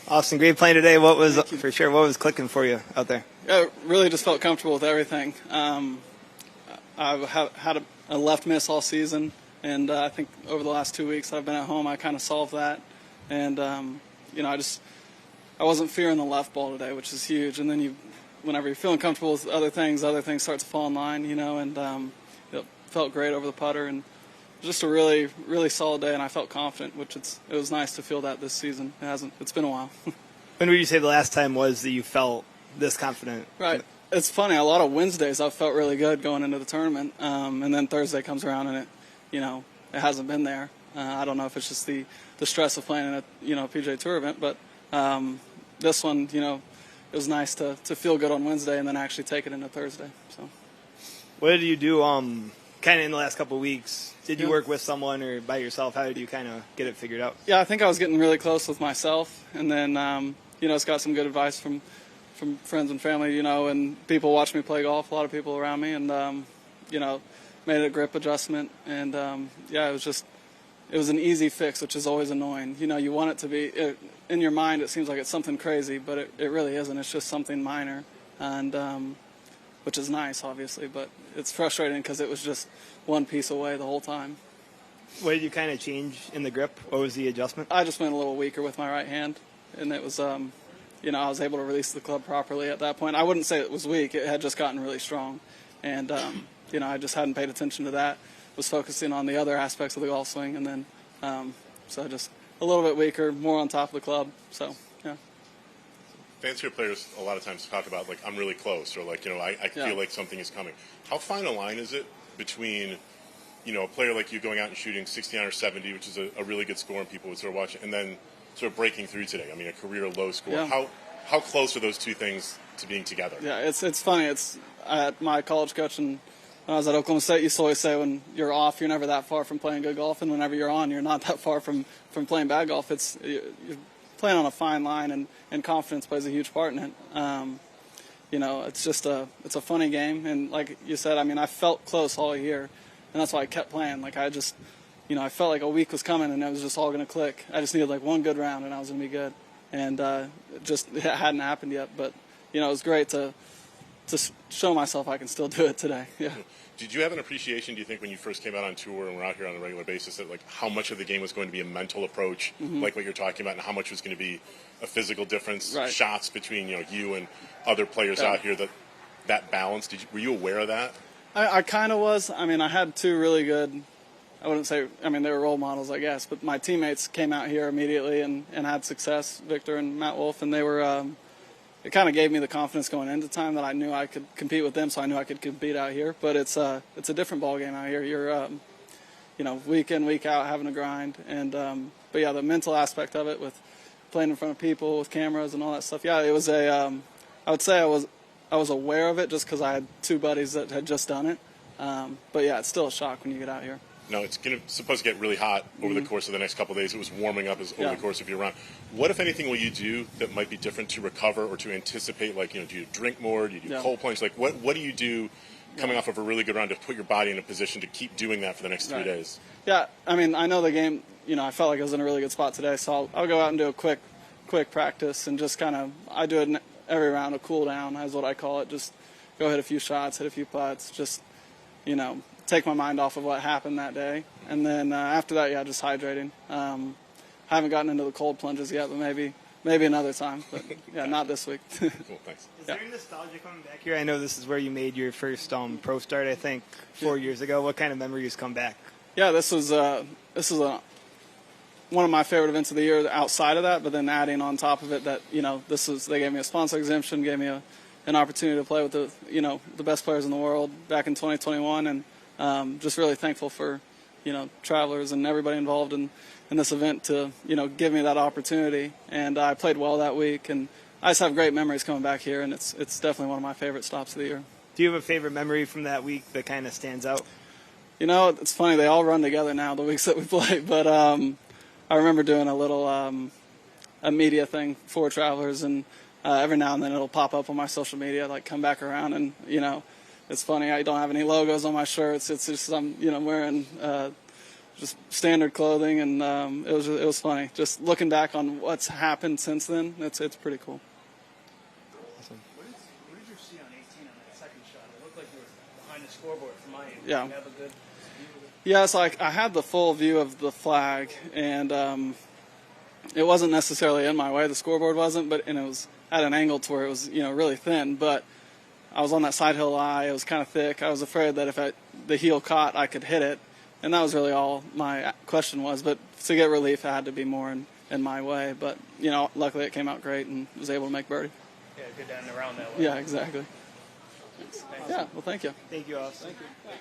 Austin, great playing today. What was clicking for you out there? Yeah, really just felt comfortable with everything. I've had a left miss all season, and I think over the last 2 weeks I've been at home, I kind of solved that. And, I wasn't fearing the left ball today, which is huge. And then whenever you're feeling comfortable with other things start to fall in line, and it felt great over the putter. And just a really, really solid day, and I felt confident, it was nice to feel that this season. It's been a while. When would you say the last time was that you felt this confident? Right. It's funny. A lot of Wednesdays I've felt really good going into the tournament, and then Thursday comes around and it hasn't been there. I don't know if it's just the stress of playing in a PGA Tour event, but this one, it was nice to feel good on Wednesday and then actually take it into Thursday. So, what did you do? Kind of in the last couple of weeks, did you work with someone or by yourself? How did you kind of get it figured out? Yeah, I think I was getting really close with myself, and then it's got some good advice from friends and family, and people watch me play golf, a lot of people around me, and made a grip adjustment, and it was an easy fix, which is always annoying. You want it to be in your mind. It seems like it's something crazy, but it really isn't. It's just something minor, and which is nice, obviously, but it's frustrating because it was just one piece away the whole time. What did you kind of change in the grip? What was the adjustment? I just went a little weaker with my right hand, and it was, I was able to release the club properly at that point. I wouldn't say it was weak. It had just gotten really strong, and, I just hadn't paid attention to that, was focusing on the other aspects of the golf swing, and then so just a little bit weaker, more on top of the club, so, yeah. Fans hear players a lot of times talk about, like, I'm really close, or, like, I feel like something is coming. How fine a line is it between, a player like you going out and shooting 69 or 70, which is a really good score and people would sort of watch it, and then sort of breaking through today? I mean, a career low score. Yeah. How close are those two things to being together? Yeah, it's funny. My college coach, and when I was at Oklahoma State, used to always say when you're off, you're never that far from playing good golf, and whenever you're on, you're not that far from playing bad golf. You're playing on a fine line, and confidence plays a huge part in it. It's just it's a funny game, and like you said, I mean, I felt close all year, and that's why I kept playing. Like I just, I felt like a week was coming, and it was just all going to click. I just needed like one good round, and I was going to be good, and it hadn't happened yet. But it was great to show myself I can still do it today. Yeah. Did you have an appreciation, do you think, when you first came out on tour and were out here on a regular basis, that like how much of the game was going to be a mental approach, like what you're talking about, and how much was going to be a physical difference, right, shots between you and other players out here, that balance? Were you aware of that? I kind of was. I mean, I had two really good, I wouldn't say, I mean, they were role models, I guess, but my teammates came out here immediately and had success, Victor and Matt Wolf, and they were, it kind of gave me the confidence going into time that I knew I could compete with them, so I knew I could compete out here. But it's a different ball game out here. You're, week in, week out, having to grind. And but yeah, the mental aspect of it with playing in front of people, with cameras and all that stuff. Yeah, it was I would say I was aware of it just because I had two buddies that had just done it. But yeah, it's still a shock when you get out here. No, it's supposed to get really hot over the course of the next couple of days. It was warming up over the course of your run. What, if anything, will you do that might be different to recover or to anticipate? Like, do you drink more? Do you do cold plunge? Like, what do you do coming off of a really good round to put your body in a position to keep doing that for the next 3 days? Yeah, I mean, I know the game, I felt like I was in a really good spot today, so I'll go out and do a quick practice and just kind of, I do it every round, a cool down is what I call it. Just go hit a few shots, hit a few putts, just, take my mind off of what happened that day. And then after that, just hydrating. Haven't gotten into the cold plunges yet, but maybe another time. But yeah, not this week. Cool, thanks. Is there nostalgia coming back here? I know this is where you made your first pro start, I think, 4 years ago. What kind of memories come back? Yeah, this is one of my favorite events of the year outside of that, but then adding on top of it that, they gave me a sponsor exemption, gave me an opportunity to play with the best players in the world back in 2021, and just really thankful for, Travelers and everybody involved in this event to, give me that opportunity. And I played well that week, and I just have great memories coming back here, and it's definitely one of my favorite stops of the year. Do you have a favorite memory from that week that kind of stands out? It's funny, they all run together now, the weeks that we play, but I remember doing a little a media thing for Travelers, and every now and then it'll pop up on my social media, like come back around, and, it's funny, I don't have any logos on my shirts. It's just I'm, wearing just standard clothing, and it was funny. Just looking back on what's happened since then, it's pretty cool. Awesome. What did you see on 18 on that second shot? It looked like you were behind the scoreboard from my end. Yeah. Did you have a good view of it? Yeah, so I had the full view of the flag, and it wasn't necessarily in my way. The scoreboard wasn't, and it was at an angle to where it was, really thin. But I was on that side hill lie. It was kind of thick. I was afraid that if the heel caught, I could hit it, and that was really all my question was. But to get relief, it had to be more in my way. But luckily it came out great and was able to make birdie. Yeah, good down and around that way. Yeah, exactly. Thanks. Yeah, well, thank you. Thank you, Austin. Thank you.